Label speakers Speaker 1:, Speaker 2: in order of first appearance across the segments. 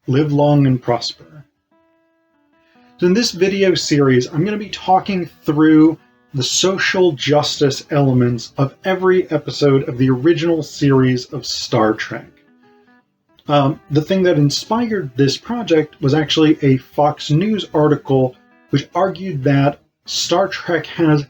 Speaker 1: live long and prosper. So in this video series, I'm going to be talking through the social justice elements of every episode of the original series of Star Trek. The thing that inspired this project was actually a Fox News article which argued that Star Trek has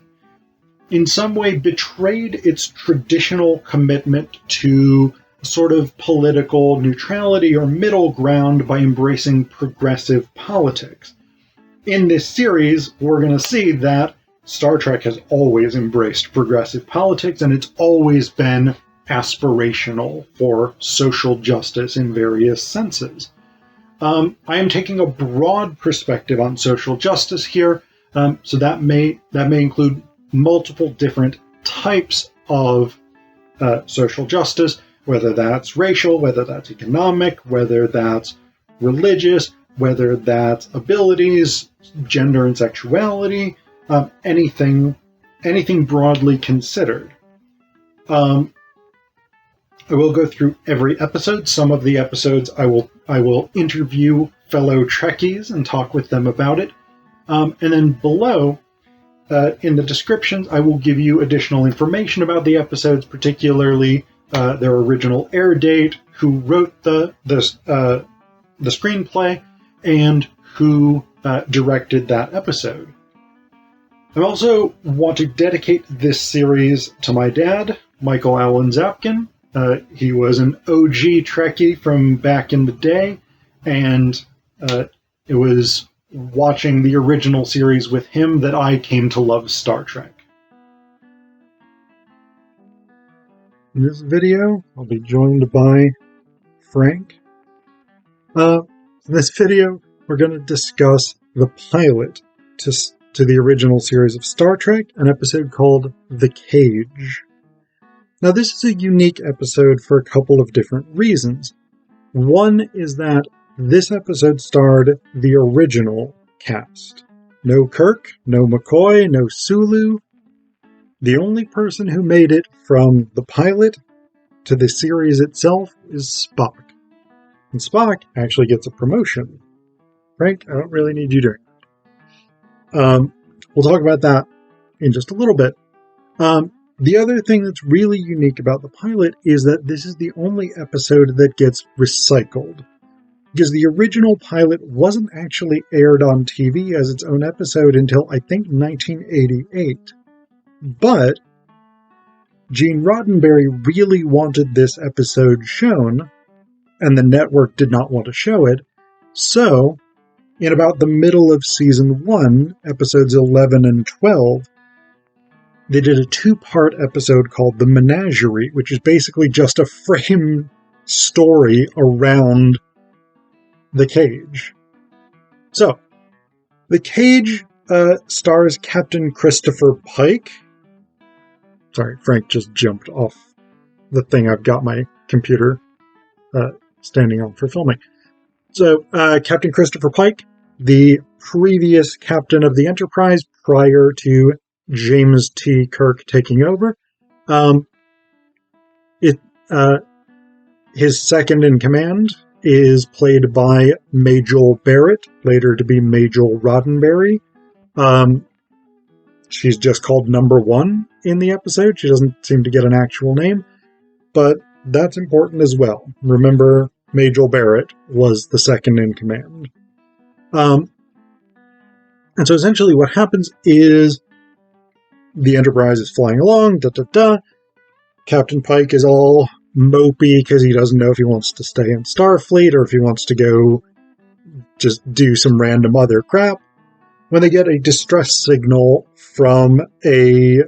Speaker 1: in some way betrayed its traditional commitment to sort of political neutrality or middle ground by embracing progressive politics. In this series, we're going to see that Star Trek has always embraced progressive politics, and it's always been aspirational for social justice in various senses. I am taking a broad perspective on social justice here, so that may include multiple different types of social justice, whether that's racial, whether that's economic, whether that's religious, whether that's abilities, gender and sexuality, anything broadly considered. I will go through every episode. Some of the episodes I will interview fellow Trekkies and talk with them about it. And then below, in the descriptions, I will give you additional information about the episodes, particularly their original air date, who wrote the screenplay, and who directed that episode. I also want to dedicate this series to my dad, Michael Allen Zapkin. He was an OG Trekkie from back in the day, and it was watching the original series with him that I came to love Star Trek. In this video, I'll be joined by Frank. In this video, we're going to discuss the pilot to the original series of Star Trek, an episode called The Cage. Now, this is a unique episode for a couple of different reasons. One is that this episode starred the original cast. No Kirk, no McCoy, no Sulu. The only person who made it from the pilot to the series itself is Spock. And Spock actually gets a promotion. Frank, I don't really need you doing that. We'll talk about that in just a little bit. The other thing that's really unique about the pilot is that this is the only episode that gets recycled. Because the original pilot wasn't actually aired on TV as its own episode until, I think, 1988. But Gene Roddenberry really wanted this episode shown, and the network did not want to show it. So, in about the middle of Season 1, episodes 11 and 12, they did a 2-part episode called The Menagerie, which is basically just a frame story around The Cage. So, The Cage stars Captain Christopher Pike. Sorry, Frank just jumped off the thing I've got my computer standing on for filming. So, Captain Christopher Pike, the previous captain of the Enterprise prior to James T. Kirk taking over. His second in command is played by Majel Barrett, later to be Majel Roddenberry. She's just called Number 1 in the episode. She doesn't seem to get an actual name, but that's important as well. Remember, Majel Barrett was the second in command. And so essentially what happens is the Enterprise is flying along, Captain Pike is all mopey because he doesn't know if he wants to stay in Starfleet or if he wants to go just do some random other crap. When they get a distress signal from a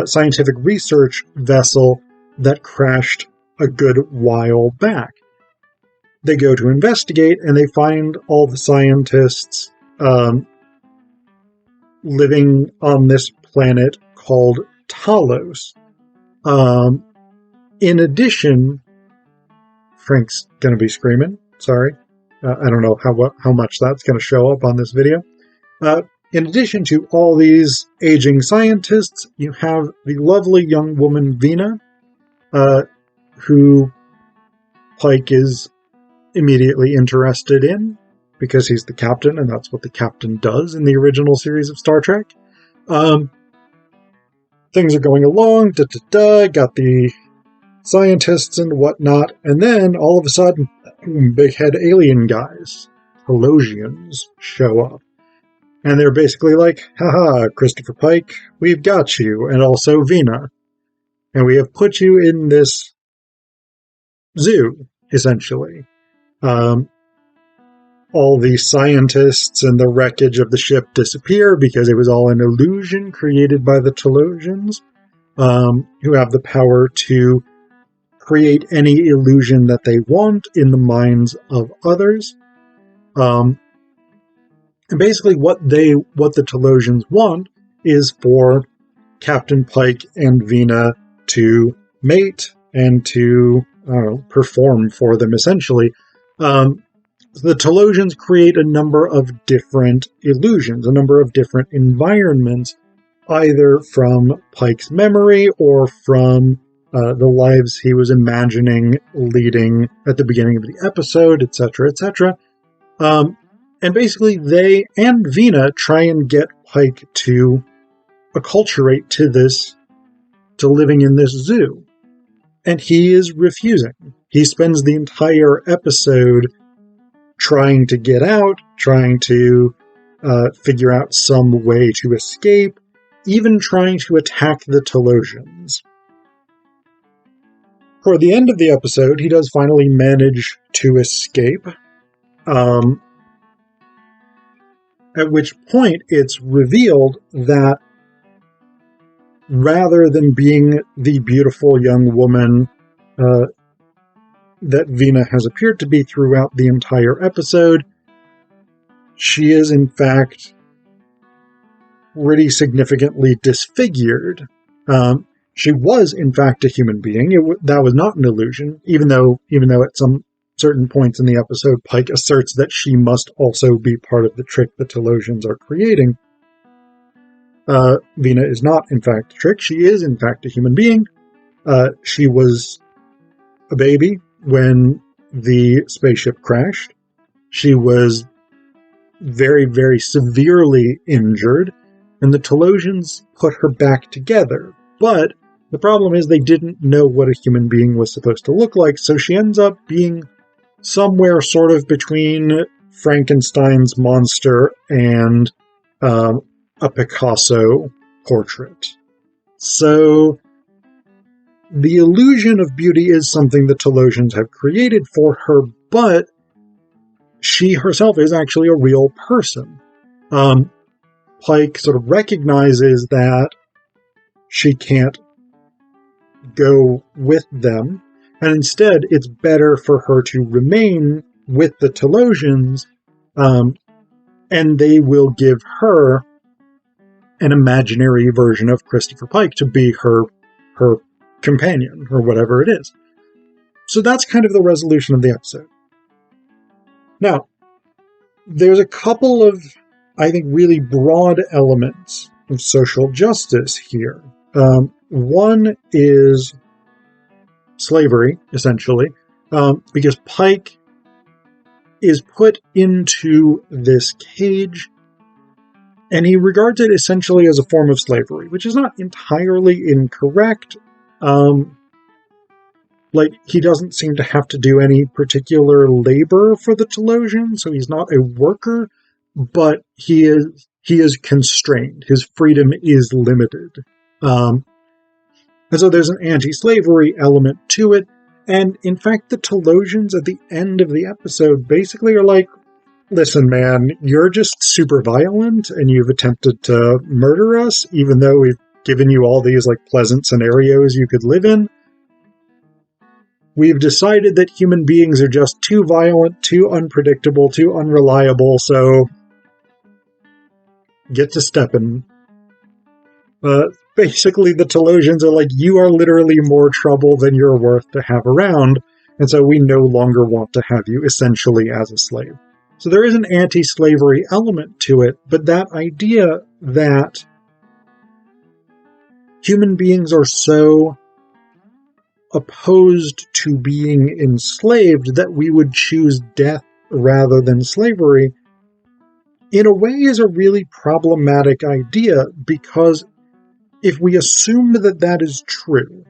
Speaker 1: scientific research vessel that crashed a good while back. They go to investigate, and they find all the scientists living on this planet called Talos. In addition, Frank's going to be screaming. Sorry. I don't know how much that's going to show up on this video. In addition to all these aging scientists, you have the lovely young woman Vina, who Pike is immediately interested in, because he's the captain, and that's what the captain does in the original series of Star Trek. Things are going along, got the scientists and whatnot, and then all of a sudden, big head alien guys, Telosians, show up. And they're basically like, haha, Christopher Pike, we've got you, and also Vina. And we have put you in this zoo, essentially. All the scientists and the wreckage of the ship disappear because it was all an illusion created by the Telosians, who have the power to create any illusion that they want in the minds of others. And basically what the Telosians want is for Captain Pike and Vina to mate and to perform for them, essentially. The Telosians create a number of different illusions, a number of different environments, either from Pike's memory or from the lives he was imagining leading at the beginning of the episode, etc., etc. And basically they and Vina try and get Pike to acculturate to living in this zoo. And he is refusing. He spends the entire episode trying to get out, trying to figure out some way to escape, even trying to attack the Telosians. Toward the end of the episode, he does finally manage to escape, at which point it's revealed that rather than being the beautiful young woman that Vina has appeared to be throughout the entire episode, she is in fact pretty significantly disfigured. She was in fact a human being. That was not an illusion, even though at some certain points in the episode Pike asserts that she must also be part of the trick the Telosians are creating. Vina is not in fact a trick. She is in fact a human being. She was a baby when the spaceship crashed. She was very, very severely injured, and the Telosians put her back together. But the problem is they didn't know what a human being was supposed to look like, so she ends up being somewhere sort of between Frankenstein's monster and a Picasso portrait. So the illusion of beauty is something the Telosians have created for her, but she herself is actually a real person. Pike sort of recognizes that she can't go with them, and instead it's better for her to remain with the Telosians, and they will give her an imaginary version of Christopher Pike to be her companion, or whatever it is. So that's kind of the resolution of the episode. Now, there's a couple of, I think, really broad elements of social justice here. One is slavery, essentially, because Pike is put into this cage, and he regards it essentially as a form of slavery, which is not entirely incorrect. He doesn't seem to have to do any particular labor for the Telosian, so he's not a worker, but he is constrained. His freedom is limited. And so there's an anti-slavery element to it, and in fact the Telosians at the end of the episode basically are like, listen man, you're just super violent, and you've attempted to murder us, even though we've given you all these pleasant scenarios you could live in. We've decided that human beings are just too violent, too unpredictable, too unreliable, so get to stepping. Basically, the Telosians are like, you are literally more trouble than you're worth to have around, and so we no longer want to have you essentially as a slave. So there is an anti-slavery element to it, but that idea that human beings are so opposed to being enslaved, that we would choose death rather than slavery, in a way is a really problematic idea, because if we assume that that is true,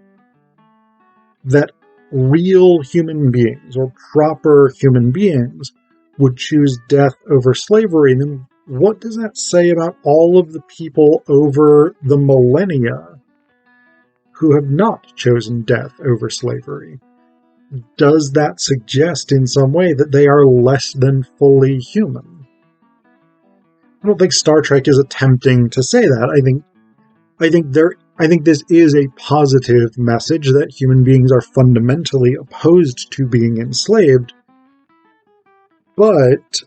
Speaker 1: that real human beings or proper human beings would choose death over slavery, then what does that say about all of the people over the millennia who have not chosen death over slavery? Does that suggest in some way that they are less than fully human? I don't think Star Trek is attempting to say that. I think this is a positive message that human beings are fundamentally opposed to being enslaved. But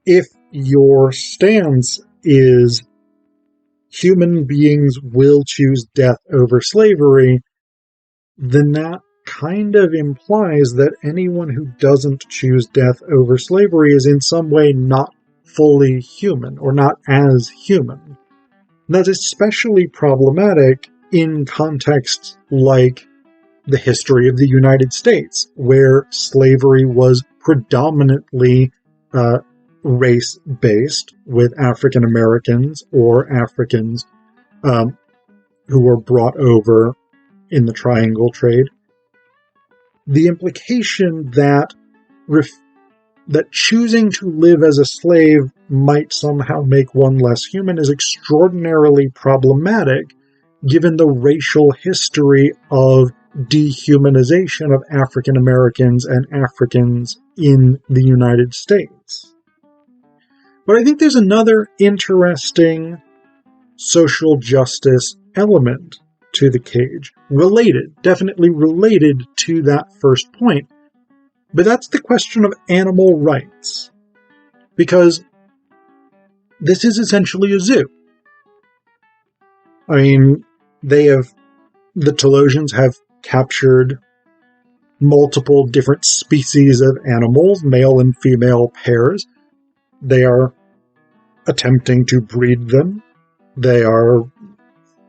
Speaker 1: if your stance is human beings will choose death over slavery, then that kind of implies that anyone who doesn't choose death over slavery is in some way not fully human, or not as human. That's especially problematic in contexts like the history of the United States, where slavery was predominantly race-based, with African Americans or Africans who were brought over in the triangle trade. The implication that that choosing to live as a slave might somehow make one less human is extraordinarily problematic, given the racial history of dehumanization of African Americans and Africans in the United States. But I think there's another interesting social justice element to the cage, definitely related to that first point. But that's the question of animal rights. Because this is essentially a zoo. I mean, the Telosians have captured multiple different species of animals, male and female pairs. They are attempting to breed them. They are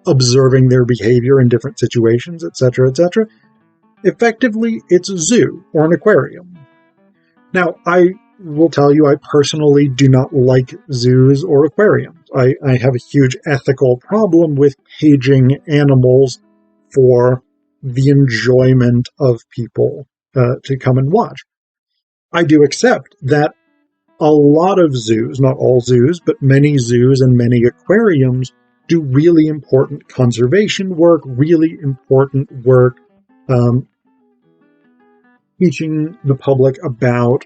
Speaker 1: observing their behavior in different situations, etc., etc. Effectively, it's a zoo or an aquarium. Now, I will tell you, I personally do not like zoos or aquariums. I have a huge ethical problem with caging animals for the enjoyment of people to come and watch. I do accept that a lot of zoos, not all zoos, but many zoos and many aquariums do really important conservation work, really important work teaching the public about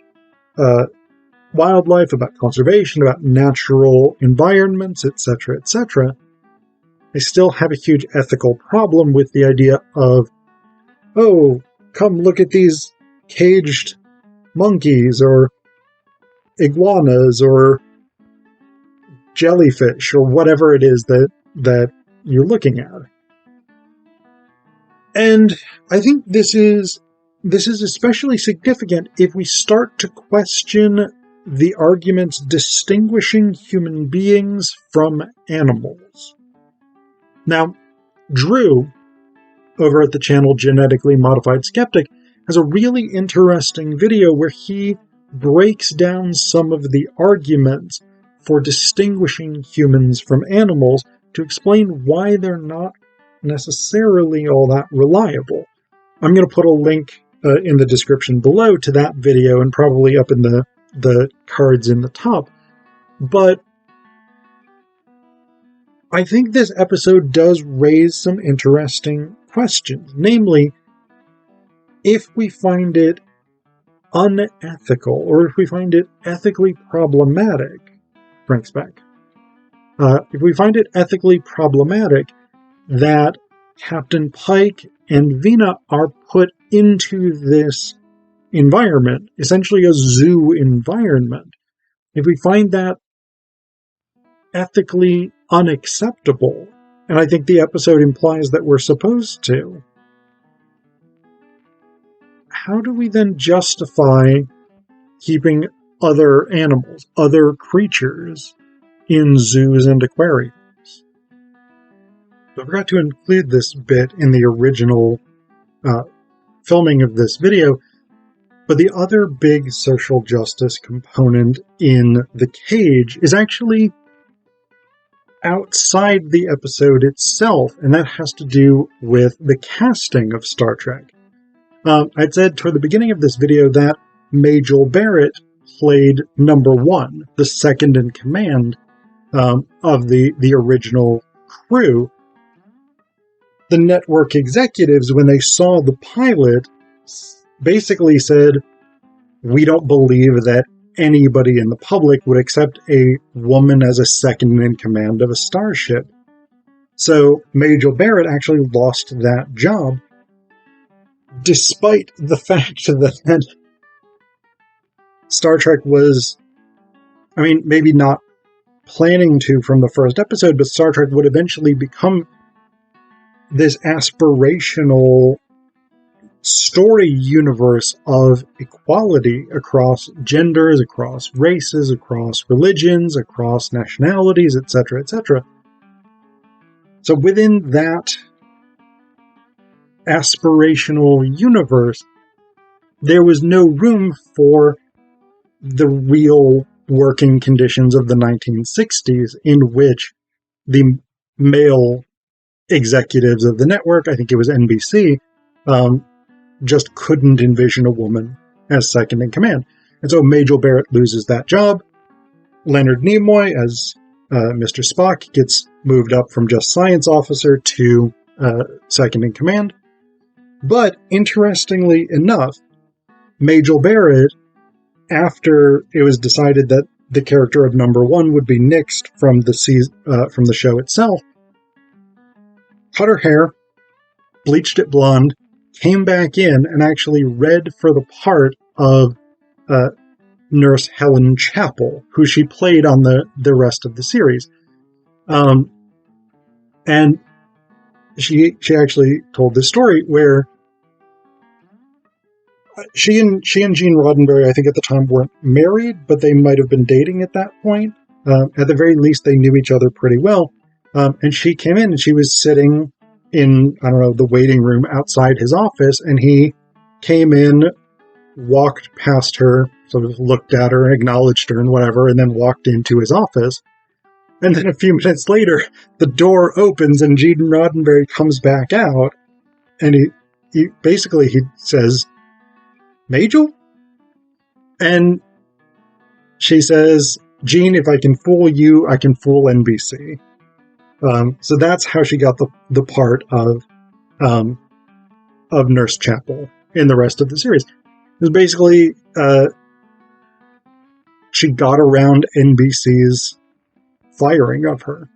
Speaker 1: wildlife, about conservation, about natural environments, etc., etc. I still have a huge ethical problem with the idea of, oh, come look at these caged monkeys, or iguanas, or jellyfish, or whatever it is that you're looking at. And I think this is especially significant if we start to question the arguments distinguishing human beings from animals. Now, Drew, over at the channel Genetically Modified Skeptic, has a really interesting video where he breaks down some of the arguments for distinguishing humans from animals to explain why they're not necessarily all that reliable. I'm going to put a link in the description below to that video, and probably up in the cards in the top. But I think this episode does raise some interesting questions. Namely, if we find it unethical, or if we find it ethically problematic, Frank's back. If we find it ethically problematic that Captain Pike and Vina are put into this environment, essentially a zoo environment, if we find that ethically unacceptable, and I think the episode implies that we're supposed to, how do we then justify keeping other animals, other creatures, in zoos and aquariums? So I forgot to include this bit in the original filming of this video. But the other big social justice component in The Cage is actually outside the episode itself, and that has to do with the casting of Star Trek. I'd said toward the beginning of this video that Majel Barrett played number one, the second in command of the original crew. The network executives, when they saw the pilot, basically said, "We don't believe that anybody in the public would accept a woman as a second in command of a starship." So Majel Barrett actually lost that job, despite the fact that Star Trek was, maybe not planning to from the first episode, but Star Trek would eventually become this aspirational story universe of equality across genders, across races, across religions, across nationalities, etc., etc. So within that aspirational universe, there was no room for the real working conditions of the 1960s, in which the male executives of the network, I think it was NBC, just couldn't envision a woman as second in command. And so Majel Barrett loses that job. Leonard Nimoy, as Mr. Spock, gets moved up from just science officer to second in command. But interestingly enough, Majel Barrett, after it was decided that the character of number one would be nixed from the show itself, cut her hair, bleached it blonde, came back in and actually read for the part of Nurse Helen Chapel, who she played on the rest of the series. And she actually told this story where she and Gene Roddenberry, I think at the time, weren't married, but they might have been dating at that point. At the very least, they knew each other pretty well. And she came in and she was sitting in, the waiting room outside his office, and he came in, walked past her, sort of looked at her, acknowledged her and whatever, and then walked into his office. And then a few minutes later, the door opens and Gene Roddenberry comes back out, and he says, "Majel?" And she says, "Gene, if I can fool you, I can fool NBC." So that's how she got the part of Nurse Chapel in the rest of the series. It was basically she got around NBC's firing of her,